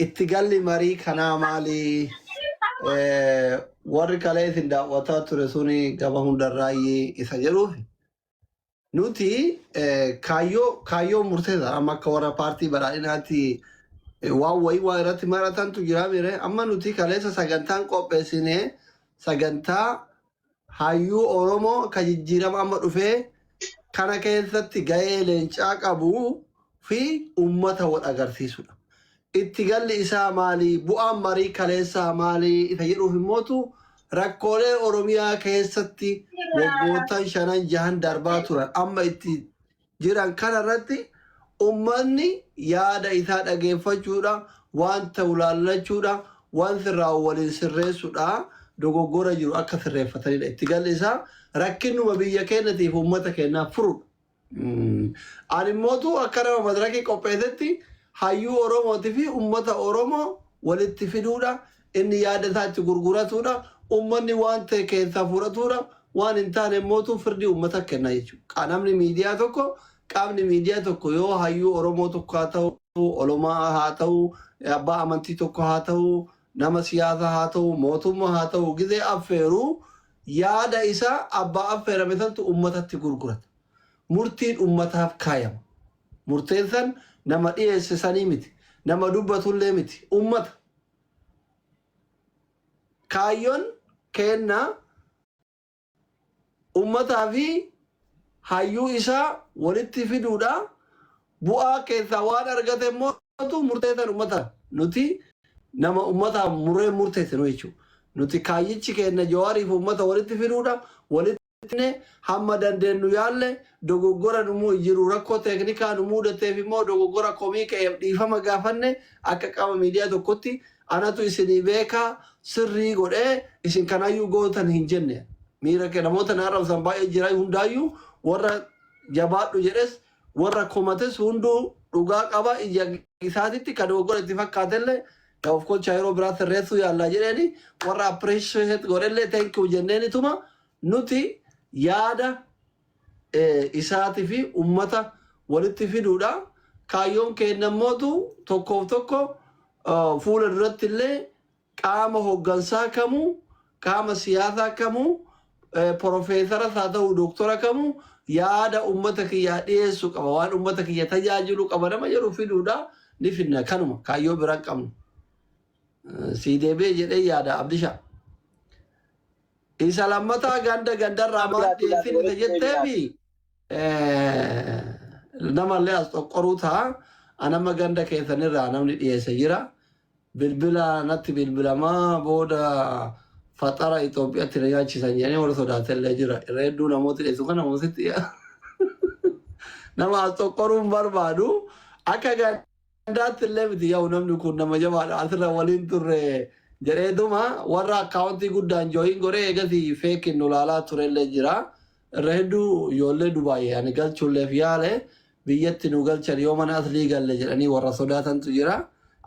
اتقال مري كنا مالي warri kaleetiin daawwataa ture suni gaba hundarraayee isa jedhuufi nuti kaayyoo murteessaa amma akka warra paartii badhaadhinaatti waan wayii waa irratti maratantu jira mire amma nuti kaleessa sagantaan qopheessinee sagantaa hayyuu Oromoo ka jijjiirama amma dhufee kana keessatti gahee leencaa qabuu fi uummata wal agarsiisudha. Itti galli isaa maali? Bu'aan marii kaleessaa maali? Isa jedhuuf immootu rakkoolee Oromiyaa keessatti waggoottan 5-6 darbaa turan amma itti jiran kanarratti ummanni yaada isaa dhageeffachuudha, waan ta'u laallachuudha, waan sirraa waliin sirreessuudha, dogoggora jiru akka sirreeffatanidha. Itti galli isaa rakkinuma biyya keenyatiif uummata keenyaaf furuudha. Ani immootu akka nama madarakii qopheessetti hayyuu Oromootii fi uummata Oromoo walitti fiduudha, inni yaada isaa itti gurguratudha, ummanni waan ta'e keessaa fudhatudha, waan hin taane immootu firdii uummata kenna jechuudha. Qaamni miidiyaa tokko yoo hayyuu Oromoo tokko haa ta'u, olomaa haa ta'u, abbaa amantii tokko haa ta'u, nama siyaasaa haa ta'u, mootummaa haa ta'u, gizee affeeruu yaada isaa abbaa affeerame santu uummatatti gurgurata. Murtiin uummataaf kaayama. Murteessan nama dhiyeessisanii miti, nama dubbatullee miti, uummata. Kaayyoon kennaa uummataa fi hayyuu isaa walitti fiduudha. Bu'aa keessaa waan argate immoo murteessan uummata. Nuti nama uummataa muree murteessinu jechuudha. Nuti kaayyichi kenna Jawaariif uummata walitti fiduudha. Hamma dandeenyu yaalle dogoggora numu jiru rakkoo teeknikaa nu mudateef immoo dogoggora komii ka'eef dhiifama gaafanne akka qaama miidiyaa tokkotti anatu isinii beekaa sirrii godhee isin kanayyuu gootan hin jenne. Miira kee namoota naarrabsan baay'ee jira hundaayyuu warra jabaadhu jedhes warra komates hunduu dhugaa qaba ija isaatitti ka dogoggora itti fakkaatellee of kolchaa yeroo biraa sirreessuu yaallaa jedheeni warra appreciate godhellee thank you jenneenituma nuti yaada isaatii fi uummata walitti fiduudha. Kaayyoon kennamootu tokkoof tokko fuula duratti illee qaama hoggansaa kamuu, qaama siyaasaa kamuu, profeesara haa ta'u, doktora kamuu yaada uummata kiyyaa dhiyeessu qaba. Waan uummata kiyya tajaajilu qaba nama jedhu fiduudha. Ni finna kanuma kaayyoo biraan qabnu. CDB jedhee yaada Abdishaa. Isa lammataa gandarraa maal dhiyeessinu jetteefi namallee as xoqqoruu ta'a. Anama ganda keessanirraa namni dhiyeesse jira. Bilbila natti bilbilamaa booda faxara Itoophiyaatti na nyaachisan jedhanii warra sodaatellee jira. Irra hedduu namooti dhiyeessu kana moositti nama as xoqqoruun barbaadu akka gandaatti illee miti yaa'u namni kun nama jabaadha asirra waliin turre. Jedheeduma warra akkaawuntii guddaan jooyin goree eegasii feekin nulaalaa turellee jira. Irra hedduu ijoollee Dubaayee ani galchuulleef yaale biyyatti nu galchan yoo mana aslii galle jedhanii warra sodaatantu jira.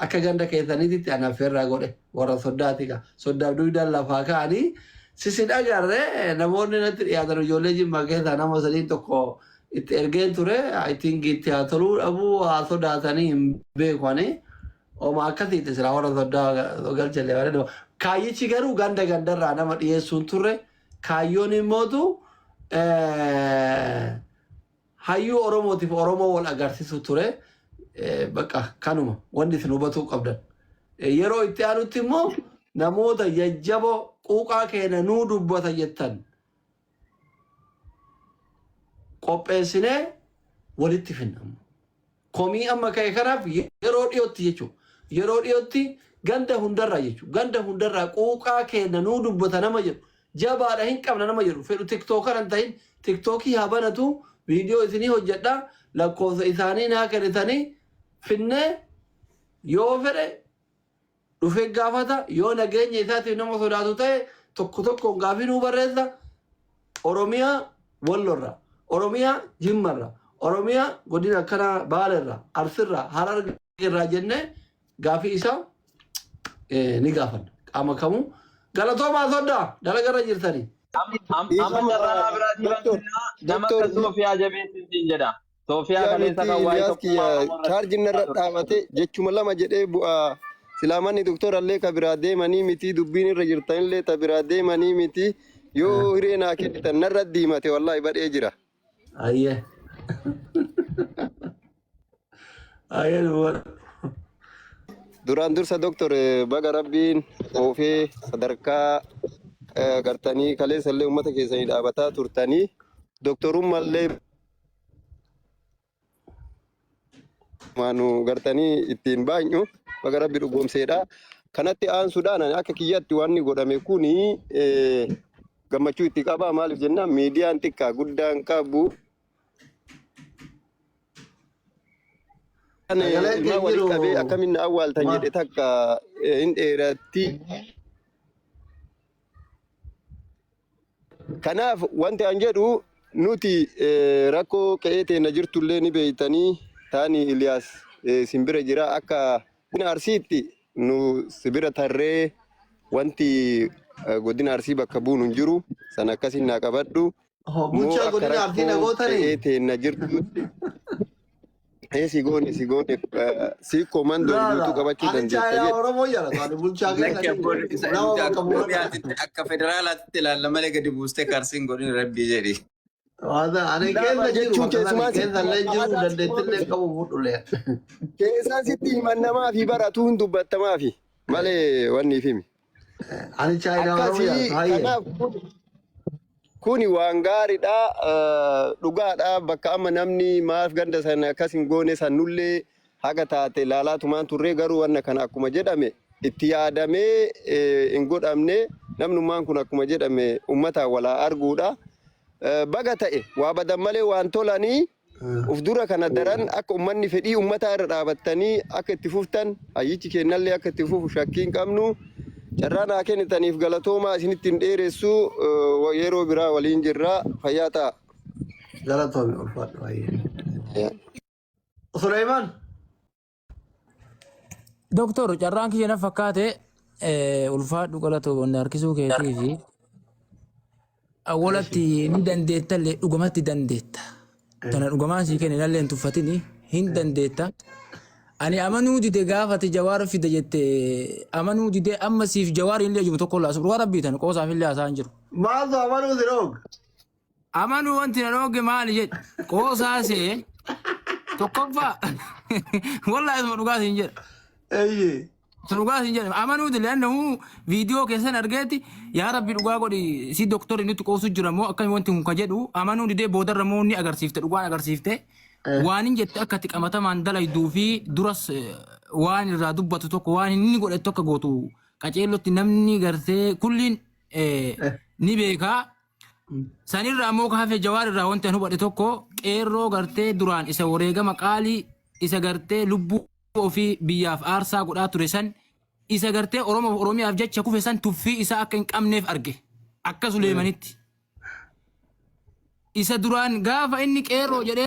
Akka ganda keessaniititti ana affeerraa godhe warra sodaatiga. Sodaaf duwidaan lafaa ka'anii sisin agarree namoonni natti dhiyaatan ijoollee Jimmaa keessaa nama sadiin tokko itti ergeen ture. I think itti haa toluu dhabuu haa sodaatanii hin beekani. Oma akkasitti sila warra sodaa galchalee waan kaayyichi garuu gandarraa nama dhiyeessuun turre kaayyoon immootu hayyuu Oromootiif Oromoo wal agarsiisu ture. Bakka kanuma wanti isin hubatuu qabdan. Yeroo itti aanutti immoo namoota jajjaboo quuqaa keenya nuu dubbata jettan qopheessinee walitti finnamu. Komii amma ka'e kanaaf yeroo dhiyootti jechuudha. Yeroo dhiyootti ganda hundarraa jechuudha. Ganda hundarraa quuqaa keenya nuu dubbata nama jedhu jabaadha hin qabna nama jedhu fedhu tiktookan hin ta'in tiktookii haa banatu viidiyoo isinii hojjedha lakkoofsa isaanii naa kennitanii finnee yoo fedhe dhufee gaafata yoo nageenya isaatiif nama sodaatu ta'e tokko tokkoon gaafii nuu barreessa. Oromiyaa Wallorraa, Oromiyaa Jimmarraa, Oromiyaa godina akkana Baalerraa, Arsirraa, Harargeerraa jennee gaafii isaa ni gaafanna. Qaama kamuu galatoomaa sodaa dalagarra jirtanii. Amma jarraa biraatii nama akka Soofiyaa jabeessin jedha. Soofiyaa kaleessa kan waa'ee tokkummaa chaarjiin irra dhaabate jechuma lama jedhee bu'aa silaamani doktora illee ka biraa deemanii miti dubbiin irra jirtan illee ta biraa deemanii miti yoo hiree naa kennitan narra diimate wallahi badhee jira. Ayye. Ayye nuwwan. Duraan dursa doktor baga rabbiin oofee sadarkaa gartanii kaleessa illee uummata keessanii dhaabataa turtanii doktorummallee maanu gartanii ittiin baanyu baga rabbi dhugoomseedha. Kanatti aansuudhaan akka kiyyatti waan godhame kuni gammachuu itti qabaa maaliif jennaan miidiyaan xiqqaa guddaan qabu. Ilma walii qabee akkamiin awwaaltan jedhe takka hin dheeratti. Kanaaf wanti an jedhu nuti rakkoo qe'ee teena jirtullee ni beeytanii taani Iliyaas simbira jira akka godina Arsiitti nu sibira tarree wanti godina Arsii bakka buunu hin jiru sana akkasiin naa qabadhu. Bulchaa godina Arsii nagootanii? Qe'ee teena jirtu. Si goone si komando lutu qabachuu dandeessa. Oromoo jaalatu bulchaa akka federaalaatti ilaalla malee gadi buustee Arsiin godina rabbii jedhi. Ani keessa jiru keessa illee jiru dandeettillee qabu fuudhulee. Keessaan sitti himan namaa fi baratu hin dubbattamaa fi malee wanni himi. Ani chaayinaa Oromoo jaalatu. Kuni waan gaariidha dhugaadha bakka amma namni maaf ganda sana akkas hin goone sanullee haga taate laalaatumaan turree garuu wanna kana akkuma jedhame itti yaadamee hin godhamne namnummaan kun akkuma jedhame ummata walaa arguudha. Baga ta'e waa badan malee waan tolanii uf dura kana daran akka ummanni fedhii ummataa irra dhaabattanii akka itti fuftan hayyichi kennallee akka itti fufu shakkii hin qabnu. Carraa naa kennitaniif galatoomaa isinitti hin dheeressu yeroo biraa waliin jirra fayyaa ta'a. Galatoomi ulfaadhu baay'ee. Suleymaan. Doktor carraan kiyya na fakkaate ulfaadhu galatoomaa harkisuu keetii fi awwalatti ni dandeettallee dhugumatti dandeetta. Tana dhugumaan sii kenne nallee hin tuffatini hin dandeetta. Ani amanuu dide gaafate jawaara fida jette amanuu dide amma siif jawaari illee jiru tokko laasu dhugaa rabbiitan qoosaaf illee haasaan jiru. Maaltu amanuu si dhoog? Amanuu wanti na dhooge maali jedhe qoosaasee tokkoffaa wallaahi isuma dhugaa siin jedha. Eeyyee. Dhugaa siin jedha amanuu dide annahu viidiyoo keessan argeeti yaa rabbi dhugaa godhi si doktorri nutti qoosu jira moo akkami wanti kun ka jedhu amanuu dide boodarra moo ni agarsiifte dhugaan agarsiifte. Waan hin jette akka tiqamatamaan dalayduu fi duras waan irraa dubbatu tokko waan inni godhe tokko gootu qaceellotti namni gartee kulliin ni beekaa. Sanirraa ammoo kaafee jawaar irraa wanti an hubadhe tokko qeerroo gartee duraan isa wareegama qaalii isa gartee lubbuu ofii biyyaaf aarsaa godhaa ture san isa gartee Oromiyaaf jecha kufe san tuffii isaa akka hin qabneef arge akka Suleemanitti. Isa duraan gaafa inni qeerroo jedhee